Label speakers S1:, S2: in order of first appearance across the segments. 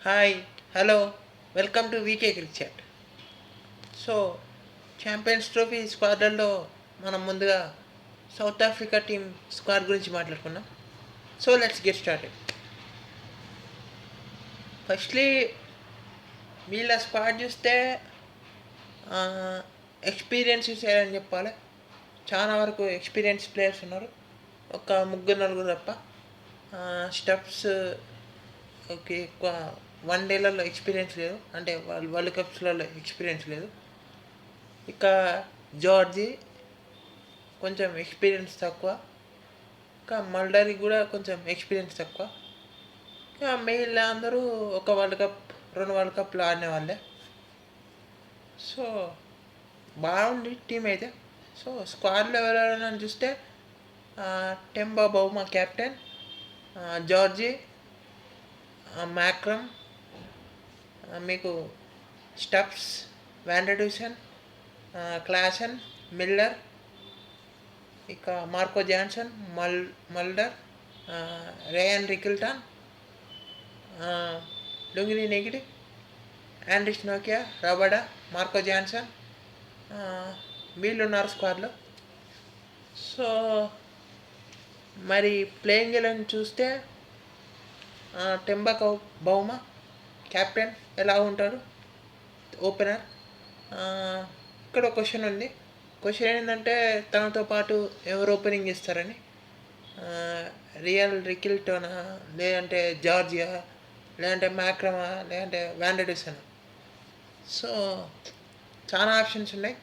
S1: Hi, hello, welcome to VK cricket. So champions trophy స్క్వాడ్లలో మనం ముందుగా సౌత్ ఆఫ్రికా టీం స్క్వాడ్ గురించి మాట్లాడుకున్నాం. So let's get started. Firstly వీళ్ళ స్క్వాడ్ చూస్తే ఎక్స్పీరియన్స్ చేయాలని చెప్పాలి. చాలా వరకు ఎక్స్పీరియన్స్ ప్లేయర్స్ ఉన్నారు, ఒక ముగ్గురు నలుగురు తప్ప. స్టెప్స్ ఓకే, ఎక్కువ వన్ డేలలో ఎక్స్పీరియన్స్ లేదు, అంటే వాళ్ళు వరల్డ్ కప్స్లలో ఎక్స్పీరియన్స్ లేదు. ఇక జార్జి కొంచెం ఎక్స్పీరియన్స్ తక్కువ, ఇంకా మల్డరీ కూడా కొంచెం ఎక్స్పీరియన్స్ తక్కువ. ఇంకా మిగిలిన అందరూ ఒక వరల్డ్ కప్, రెండు వరల్డ్ కప్లు ఆడిన వాళ్ళే. సో బాగుంది టీం అయితే. సో స్క్వాడ్లో ఎవరైనా చూస్తే Temba Bavuma captain, Zorzi, Markram, మీకు స్టప్స్, వ్యాండర్డ్యూసన్, క్లాసన్, మిల్లర్, ఇక Marco Jansen, Mulder, Ryan Rickelton, Lungi Ngidi, Anrich నోకియా, రబడా, మార్కో జాన్సన్, వీళ్ళు ఉన్నారు స్క్వాడ్లో. సో మరి ప్లేయింగ్ ఎలెవెన్ చూస్తే టెంబా బౌమా కెప్టెన్ ఎలా ఉంటాడు, ఓపెనర్. ఇక్కడ క్వశ్చన్ ఉంది. క్వశ్చన్ ఏంటంటే తనతో పాటు ఎవరు ఓపెనింగ్ ఇస్తారని. రియల్ రికిల్టోనా, లేదంటే జార్జియా, లేదంటే మ్యాక్రమా, లేదంటే వ్యాండర్డ్యూసన్. సో చాలా ఆప్షన్స్ ఉన్నాయి,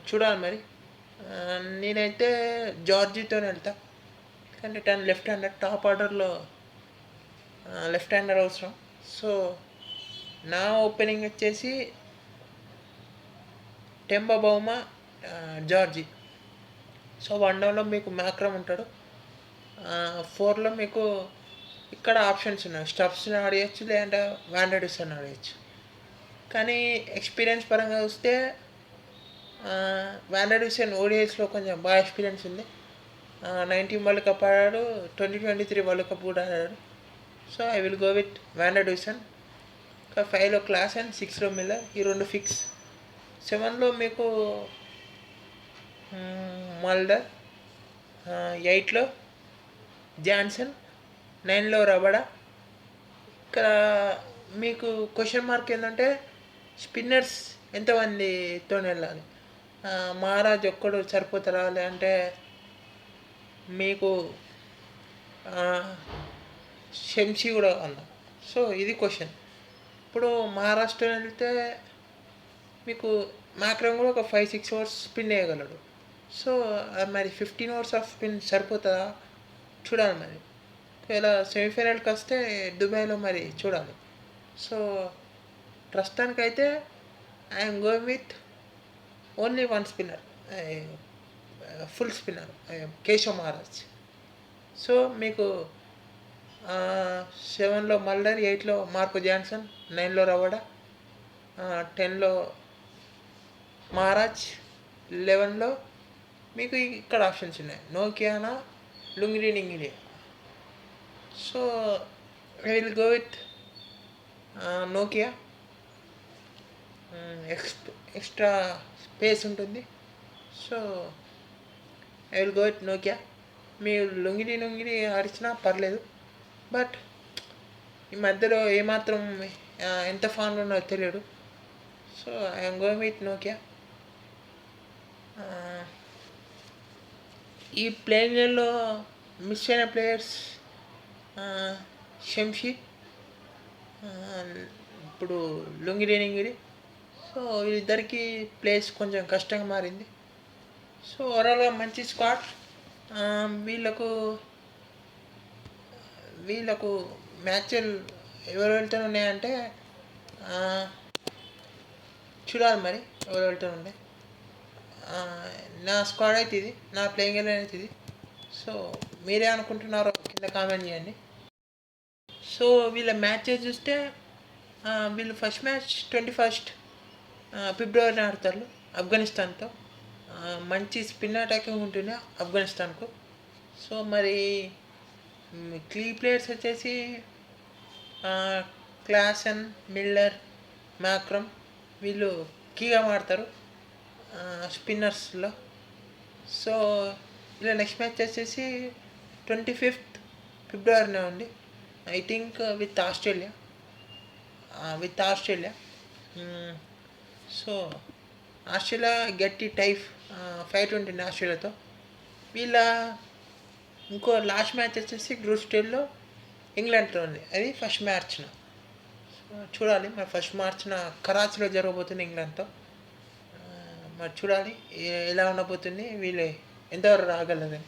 S1: చూడాలి మరి. నేనైతే జార్జీతోనే వెళ్తా, ఎందుకంటే తను లెఫ్ట్ హ్యాండర్, టాప్ ఆర్డర్లో లెఫ్ట్ హ్యాండర్ అవసరం. సో నా ఓపెనింగ్ వచ్చేసి Temba Bavuma, George. So one డౌన్లో మీకు మ్యాక్రమ్ ఉంటాడు, ఫోర్లో మీకు ఇక్కడ ఆప్షన్స్ ఉన్నాయి. స్టబ్స్ని ఆడేయచ్చు, లేదంటే వ్యాండర్డ్యూసన్ ఆడేయచ్చు. కానీ ఎక్స్పీరియన్స్ పరంగా చూస్తే వ్యాండర్డ్యూసన్ ఓడిఐస్లో కొంచెం బాగా ఎక్స్పీరియన్స్ ఉంది. 19 వరల్డ్ కప్ ఆడాడు, 2023 వరల్డ్ కప్ కూడా ఆడాడు. So I will go with van der Dussen. ఇంకా 5లో క్లాసన్, 6లో మిల్లర్, ఈ రెండు ఫిక్స్. 7లో మీకు మల్డర్, 8లో జాన్సన్, 9లో రబడా. ఇక్కడ మీకు క్వశ్చన్ మార్క్ ఏంటంటే స్పిన్నర్స్ ఎంతమందితో వెళ్ళాలి. మహారాజ్ ఒక్కడు సరిపోతారా, లేదంటే మీకు షంషీ కూడా అన్నా. సో ఇది క్వశ్చన్. ఇప్పుడు మహారాష్ట్ర వెళ్తే మీకు మ్యాక్రమ్ కూడా ఒక 5-6 ఓవర్స్ స్పిన్ వేయగలడు. సో మరి 15 ఓవర్స్ ఆఫ్ స్పిన్ సరిపోతుందా చూడాలి మరి. ఒకవేళ సెమీఫైనల్కి వస్తే దుబాయ్లో మరి చూడాలి. సో ప్రస్తుతానికైతే I'm going with only one spinner, full spinner, Keshav Maharaj. So మీకు 7లో మల్డర్, 8లో మార్కో జాన్సన్, 9లో రవడా, 10లో మహారాజ్, 11లో మీకు ఇక్కడ ఆప్షన్స్ ఉన్నాయి, నోకియానా, Lungi Ngidi. So I will go with నోకియా. ఎక్స్ట్రా స్పేస్ ఉంటుంది. So I will go with నోకియా. మీరు లొంగిడి ఆడిచినా పర్లేదు, బట్ ఈ మధ్యలో ఏమాత్రం ఎంత ఫాన్లో ఉన్నదో తెలియదు. So I'm going with Nokia. ఈ ప్లేయింగ్లో మిస్ అయిన ప్లేయర్స్ షంషీ, ఇప్పుడు లుంగిడి నింగిడి. సో వీళ్ళిద్దరికి ప్లేస్ కొంచెం కష్టంగా మారింది. సో ఓవరాల్గా మంచి స్క్వాడ్. వీళ్ళకు మ్యాచ్లు ఎవరు వెళ్తూ ఉన్నాయంటే చూడాలి మరి ఎవరు వెళ్తూ ఉన్నాయి. నా స్క్వాడ్ అయితే ఇది, నా ప్లేయింగ్ ఎలెవెన్ అయితే ఇది. సో మీరే అనుకుంటున్నారో కింద కామెంట్ చేయండి. సో వీళ్ళ మ్యాచెస్ చూస్తే వీళ్ళు ఫస్ట్ మ్యాచ్ 21 ఫిబ్రవరిని ఆడతారు ఆఫ్ఘనిస్తాన్తో. మంచి స్పిన్ అటాకింగ్ ఉంటుంది ఆఫ్ఘనిస్తాన్కు. సో మరి కీ ప్లేయర్స్ వచ్చేసి క్లాసన్, మిల్లర్, మ్యాక్రమ్ వీళ్ళు కీగా మాడతారు స్పిన్నర్స్లో. సో ఇలా నెక్స్ట్ మ్యాచ్ వచ్చేసి 25th ఫిబ్రవరినే ఉంది. I think with Australia. So Australia గట్టి టైఫ్ ఫైట్ ఉంటుంది ఆస్ట్రేలియాతో. వీళ్ళ ఇంకో లాస్ట్ మ్యాచ్ వచ్చేసి గ్రూప్ స్టేజ్లో ఇంగ్లాండ్తో ఉంది. అది ఫస్ట్ మ్యాచ్న చూడాలి. మరి ఫస్ట్ మ్యాచ్న కరాచీలో జరగబోతుంది ఇంగ్లాండ్తో. మరి చూడాలి ఎలా ఉండబోతుంది, వీళ్ళు ఎంతవరకు రాగలదని.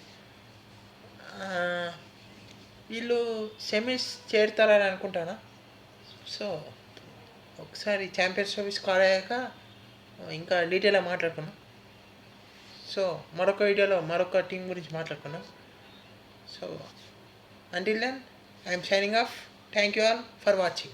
S1: వీళ్ళు సెమీస్ చేరుతారని అనుకుంటానా. సో ఒకసారి ఛాంపియన్స్ ట్రోఫీ స్కోర్ అయ్యాక ఇంకా డీటెయిల్గా మాట్లాడుకున్నాం. సో మరొక వీడియోలో మరొక టీం గురించి మాట్లాడుకున్నాం. So until then, I am signing off. Thank you all for watching.